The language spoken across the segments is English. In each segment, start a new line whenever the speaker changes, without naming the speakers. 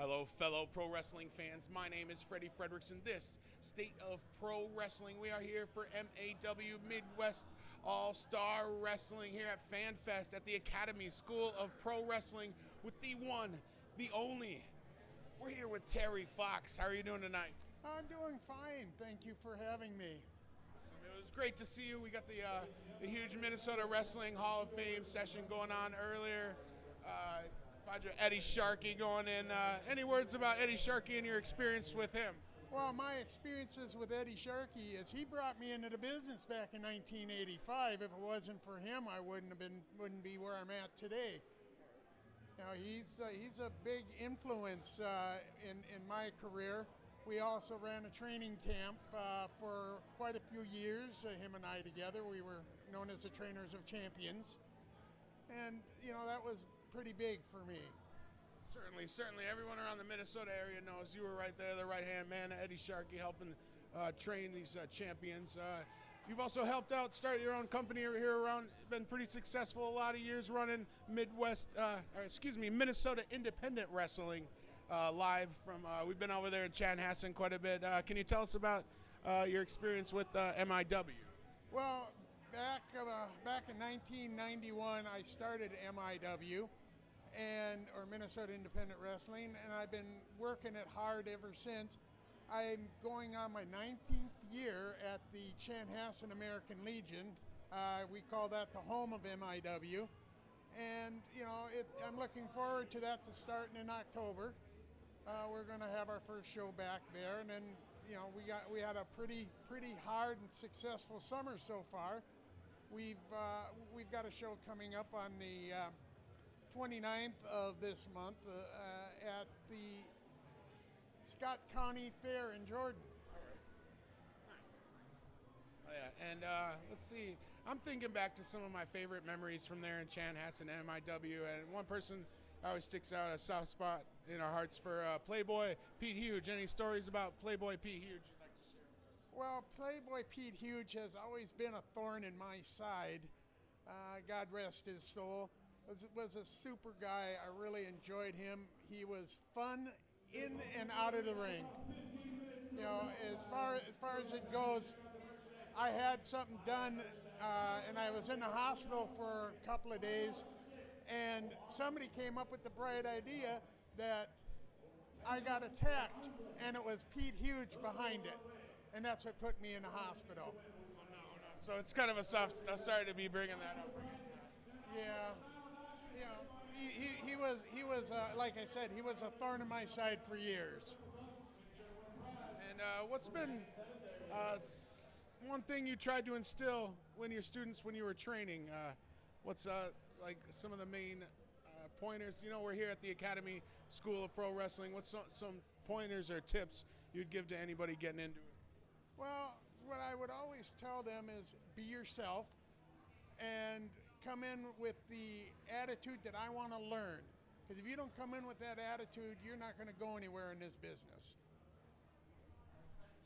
Hello, fellow pro wrestling fans. My name is Freddie Frederickson. This State of Pro Wrestling. We are here for MAW Midwest All-Star Wrestling here at FanFest at the Academy School of Pro Wrestling with the one, the only. We're here with Terry Fox. How are you doing tonight?
I'm doing fine. Thank you for having me.
It was great to see you. We got the huge Minnesota Wrestling Hall of Fame session going on earlier. Eddie Sharkey going in. Any words about Eddie Sharkey and your experience with him?
Well, my experiences with Eddie Sharkey is he brought me into the business back in 1985. If it wasn't for him, I wouldn't be where I'm at today. Now he's a big influence in my career. We also ran a training camp for quite a few years. Him and I together, we were known as the Trainers of Champions, and that was pretty big for me.
Certainly. Everyone around the Minnesota area knows you were right there, the right-hand man, Eddie Sharkey, helping train these champions. You've also helped out, start your own company over here around, been pretty successful, a lot of years running Minnesota Independent Wrestling live from, we've been over there in Chanhassen quite a bit. Can you tell us about your experience with MIW?
Well, back in 1991, I started MIW, or Minnesota Independent Wrestling, and I've been working it hard ever since. I'm going on my 19th year at the Chanhassen American Legion. We call that the home of MIW, and I'm looking forward to that starting in October. We're going to have our first show back there, and then we had a pretty hard and successful summer so far. We've got a show coming up on the 29th of this month at the Scott County Fair in Jordan.
All right. Nice. Oh, yeah, and let's see. I'm thinking back to some of my favorite memories from there in Chanhassen, MIW, and one person always sticks out, a soft spot in our hearts for Playboy Pete Huge. Any stories about Playboy Pete Huge you'd like to share with us?
Well, Playboy Pete Huge has always been a thorn in my side. God rest his soul. Was a super guy. I really enjoyed him. He was fun in and out of the ring. As far as it goes, I had something done, and I was in the hospital for a couple of days, and somebody came up with the bright idea that I got attacked, and it was Pete Huge behind it, and that's what put me in the hospital.
Oh, no. So it's kind of a soft. I'm sorry to be bringing that up.
Yeah. He was like I said, he was a thorn in my side for years.
And what's been one thing you tried to instill in your students when you were training? What's like some of the main pointers? We're here at the Academy School of Pro Wrestling. What's some pointers or tips you'd give to anybody getting into it?
Well, what I would always tell them is be yourself and come in with the attitude that I want to learn. Because if you don't come in with that attitude, you're not going to go anywhere in this business.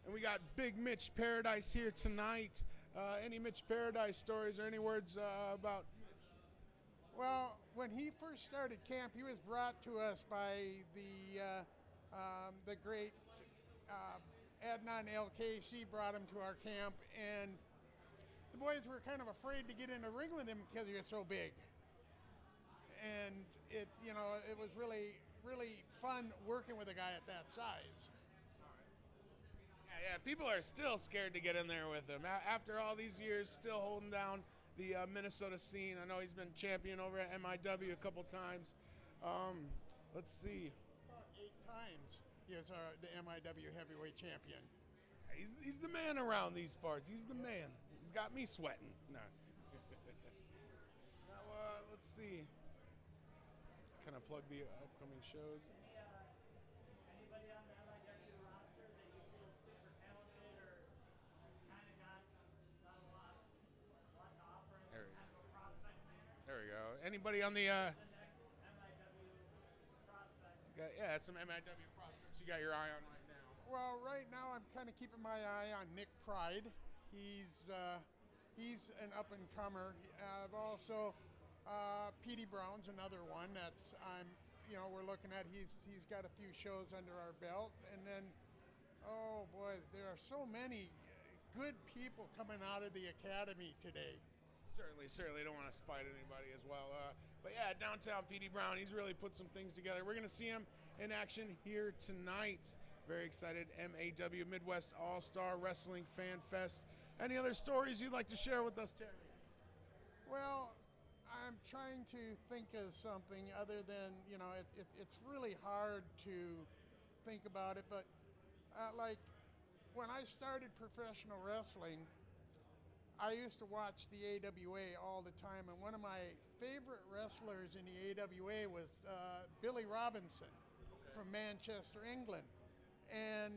And we got Big Mitch Paradise here tonight. Any Mitch Paradise stories or any words about Mitch?
Well, when he first started camp, he was brought to us by the great Adnan LKC brought him to our camp, and the boys were kind of afraid to get in the ring with him because he was so big. And it was really, really fun working with a guy at that size.
Yeah, people are still scared to get in there with him. After all these years, still holding down the Minnesota scene. I know he's been champion over at MIW a couple times. Let's see.
About 8 times he was the MIW heavyweight champion.
He's the man around these parts. He's the man. He's got me sweating. No. Now, let's see. Kind of plug the upcoming shows.
Anybody on the MIW roster that you feel super talented or kind of got a lot to offer in kind of a prospect manner?
There we go. Anybody on the
The next MIW prospect.
yeah, some MIW prospects you got your eye on right now?
Well, right now I'm kind of keeping my eye on Nick Pride. He's an up-and-comer. I've also Petey Brown's another one that's I'm we're looking at. He's got a few shows under our belt, and then, oh boy, there are so many good people coming out of the academy today.
Certainly don't want to spite anybody as well. But yeah, downtown P.D. Brown, he's really put some things together. We're going to see him in action here tonight. Very excited. MAW Midwest All-Star Wrestling Fan Fest. Any other stories you'd like to share with us, Terry?
Well, I'm trying to think of something other than, it's really hard to think about it, but like when I started professional wrestling, I used to watch the AWA all the time, and one of my favorite wrestlers in the AWA was Billy Robinson from Manchester, England. And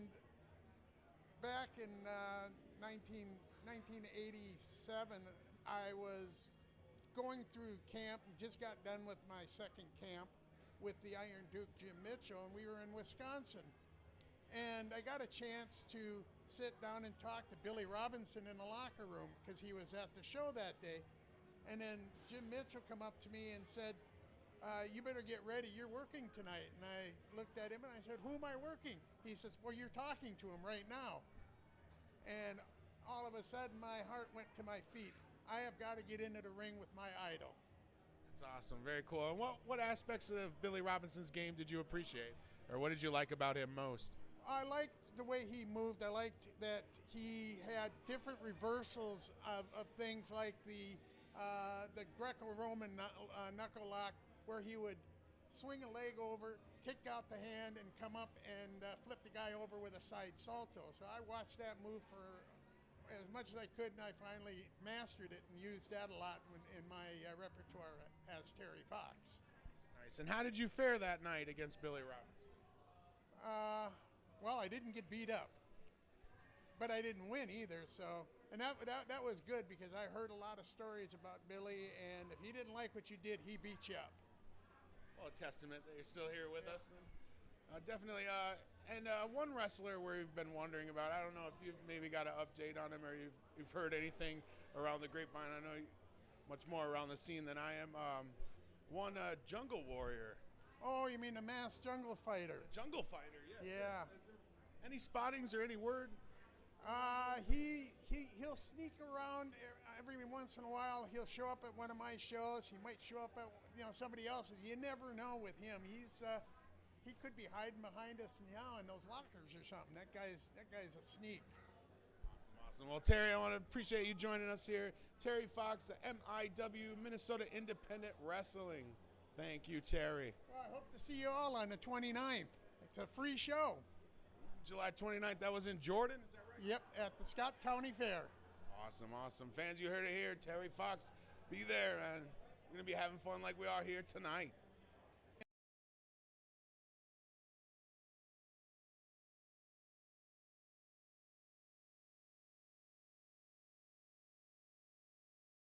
back in 1987, I was going through camp, just got done with my second camp with the Iron Duke Jim Mitchell, and we were in Wisconsin. And I got a chance to sit down and talk to Billy Robinson in the locker room because he was at the show that day. And then Jim Mitchell come up to me and said, you better get ready, you're working tonight. And I looked at him and I said, who am I working? He says, well, you're talking to him right now. And all of a sudden my heart went to my feet. I have got to get into the ring with my idol.
That's awesome, very cool. And what aspects of Billy Robinson's game did you appreciate? Or what did you like about him most?
I liked the way he moved. I liked that he had different reversals of things like the Greco-Roman knuckle lock, where he would swing a leg over, kick out the hand, and come up and flip the guy over with a side salto. So I watched that move for as much as I could, and I finally mastered it and used that a lot in my repertoire as Terry Fox.
Nice. And how did you fare that night against Billy Robinson?
Well, I didn't get beat up, but I didn't win either. So, and that was good because I heard a lot of stories about Billy, and if he didn't like what you did, he beat you up.
Well, a testament that you're still here with us. Then. Definitely. And one wrestler we've been wondering about. I don't know if you've maybe got an update on him or you've heard anything around the grapevine. I know much more around the scene than I am. One Jungle Warrior.
Oh, you mean the masked jungle fighter?
The Jungle Fighter, yes.
Yeah.
Yes. Any spottings or any word?
He'll sneak around every once in a while. He'll show up at one of my shows. He might show up at somebody else's. You never know with him. He could be hiding behind us now in those lockers or something. That guy's a sneak.
Awesome. Well, Terry, I want to appreciate you joining us here. Terry Fox, MIW Minnesota Independent Wrestling. Thank you, Terry.
Well, I hope to see you all on the 29th. It's a free show.
July 29th, that was in Jordan, is that right?
Yep, at the Scott County Fair.
Awesome. Fans, you heard it here. Terry Fox, be there, man. We're going to be having fun like we are here tonight.